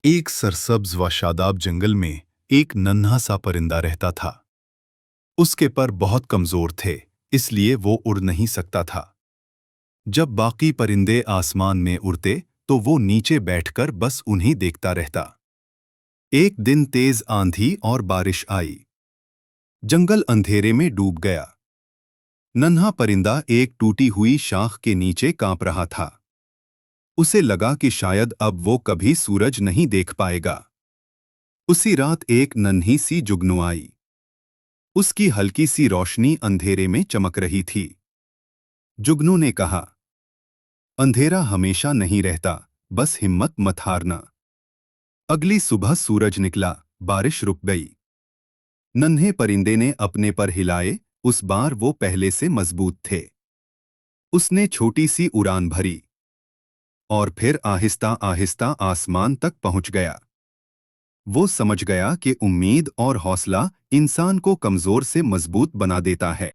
एक सरसब्ज व शादाब जंगल में एक नन्हा सा परिंदा रहता था। उसके पर बहुत कमजोर थे, इसलिए वो उड़ नहीं सकता था। जब बाकी परिंदे आसमान में उड़ते तो वो नीचे बैठकर बस उन्हें देखता रहता। एक दिन तेज आंधी और बारिश आई। जंगल अंधेरे में डूब गया। नन्हा परिंदा एक टूटी हुई शाख के नीचे कांप रहा था। उसे लगा कि शायद अब वो कभी सूरज नहीं देख पाएगा। उसी रात एक नन्ही सी जुगनू आई। उसकी हल्की सी रोशनी अंधेरे में चमक रही थी। जुगनू ने कहा, अंधेरा हमेशा नहीं रहता, बस हिम्मत मत हारना। अगली सुबह सूरज निकला, बारिश रुक गई। नन्हे परिंदे ने अपने पर हिलाए, उस बार वो पहले से मजबूत थे। उसने छोटी सी उड़ान भरी और फिर आहिस्ता आहिस्ता आसमान तक पहुंच गया। वो समझ गया कि उम्मीद और हौसला इंसान को कमजोर से मजबूत बना देता है।